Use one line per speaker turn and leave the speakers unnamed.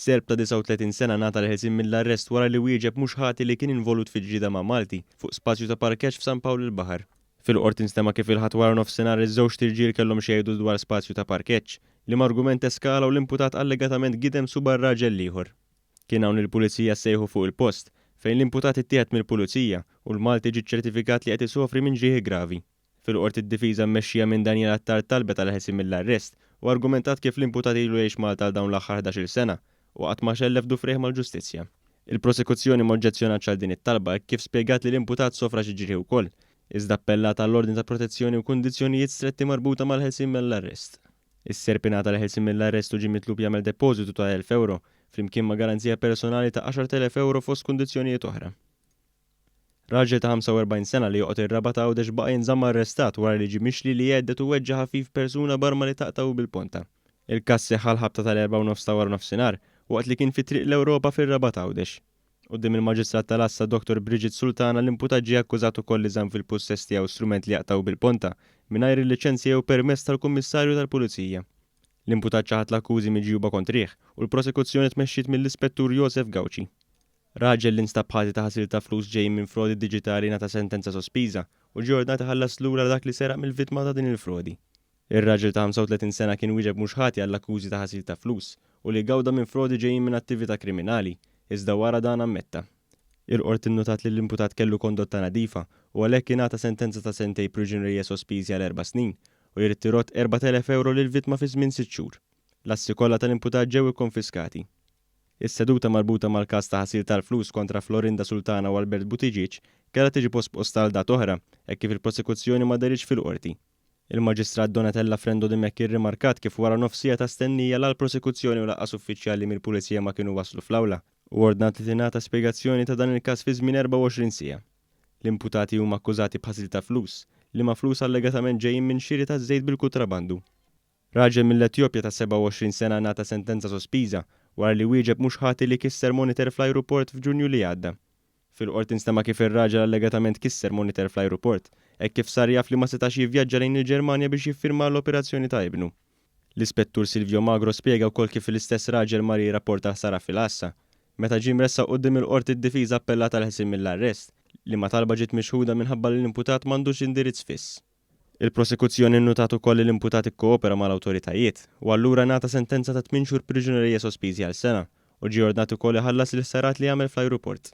Serb ta' 39 sena ngħata l-ħelsin mill-arrest wara li wieġeb mhux ħati li kien involut fil-ġrida ma' Malti fuq spazju ta' parkeġġ f'San Pawl il-Baħar. Fil-qorti nstema kif il-ħadd wara nofsinhar iż-żewġ tirġiel kellhom xejdu dwar spazju ta' parkeġġ li argument eskala u l-imputat allegatament gidem subar raġel ieħor. Kien hawn il-pulizija sejħu fuq il-post fejn l-imputat ittieħed mill-pulizija u l-Malti ġiet ċertifikat li qed isofri minn ġrieħi gravi. Fil-qorti d-difiża mmexxija minn Daniel Attar talbet għal-ħelsin mill-arrest u argumentat kif l-imputat ilu jgħix Malta għal dawn l-aħħar 11-il sena u qatt ma xellef dufrih mal-ġustizzja. Il-prosekuzzjoni m'oġġezzjonatx għal din it-talba kif spjegat li l-imputat sofra xi ġrieħi wkoll, iżda appellat għall-ordni ta' protezzjoni u kundizzjonijiet stretti marbuta mal-ħelsin mill-arrest. Is-Serb ingħata l-ħelsin mill-arrest u ġie mitlub jagħmel depożitu ta' 1,000 euro flimkien ma' garanzija personali ta' 10,000 euro fost kundizzjonijiet oħra. Raġel ta' 45 sena li joqgħod ir-Raba ta' Għawdex baqa' jinżamm arrestat wara li ġie mixli li jgħeddet u weġġa' ħafif persuna barma li taqtaw bil-ponta. Il-każ seħħ l-ħabta tal-4:09 ta' wara nofsinhar waqt li kien fi triq l-Ewropa fir-Raba ta' Għawdex. Quddiem il-Maġistrat tal-Assa Dr. Bridget Sultana l-imputat ġie akkużat ukoll li żamm fil-possess tiegħu strument li jaqtaw bil-ponta mingħajr il-liċenzja jew permess tal-Kummissarju tal-Pulizija. L-imputat ċaħat l-akkużi miġjuba kontrih u l-prosekuzzjoni tmexxiet mill-Ispettur Joseph Gawci. Raġel li nstab ħati ta' ħasil ta' flus ġej minn frodi diġitali ngħata sentenza sospiża u ġie ordnat iħallas lura dak li seraq mill-vittma ta' din il-frodi. Ir-raġel ta' 35 sena kien wieġeb mhux ħati għall-akkużi ta' ħasil ta' flus u li gawda minn frodi ġejjin minn attività kriminali, iżda wara dan ammetta. Il-qorti nnotat li l-imputat kellu kondotta nadifa u għalhekk ingħata sentenza ta' sentej priġunerija sospiżja għal 4 snin u jirtirot 4,000 euro lill-vittma fi żmien 6 xhur. L-assi kollha tal-imputat ġew ikkonfiskati. Is-seduta marbuta mal-każ ta' ħasil tal-flus kontra Florinda Sultana u Albert Buttigieg kellha tiġi posposta għal dat oħra hekk kif il-prosekuzzjoni ma daritx fil-qorti. Il-Maġistrat Donatella Frendo Dimek irrimarkat kif wara nofsija ta' stennija l-prosekuzzjoni u laqqas uffiċjali mill-Pulizija ma kienu waslu fl-awla u ordnat li tingħata spjegazzjoni ta' dan il-każ fi żmien 24 siegħa. L-imputati huma akkużati b'ħasil ta' flus li ma' flus allegatament ġejjin minn xiri ta' żejt bil-kutrabandu. Raġel mill-Etjopja ta' 27 sena ngħata sentenza sospiża wara li wieġeb mhux ħati li kisser monitor fl-ajruport f'Ġunju li għadda. Fil-qorti nstema kif ir-raġel allegatament kisser monitor fl-ajruport hekk kif sar jaf li ma setax jivvjaġġa lejn il-Ġermanja biex jiffirma l-operazzjoni ta' ibnu. L-Ispettur Silvio Magro spjega wkoll kif l-istess raġel mar jirrapporta ħsara fil-Assa meta ġie mressaq quddiem il-qorti d-difiża appellat għal-ħelsin mill-arrest li ma talba ġiet mixħuda minħabba li l-imputat m'għandux indirizz fiss. Il-prosekuzzjoni nnotat ukoll li l-imputat ikkoopera mal-awtoritajiet u allura ngħata sentenza ta' 8 xhur priġunerija sospiżja għal sena u ġie ordnat ukoll iħallas l-ħsarat li jagħmel fl-ajruport.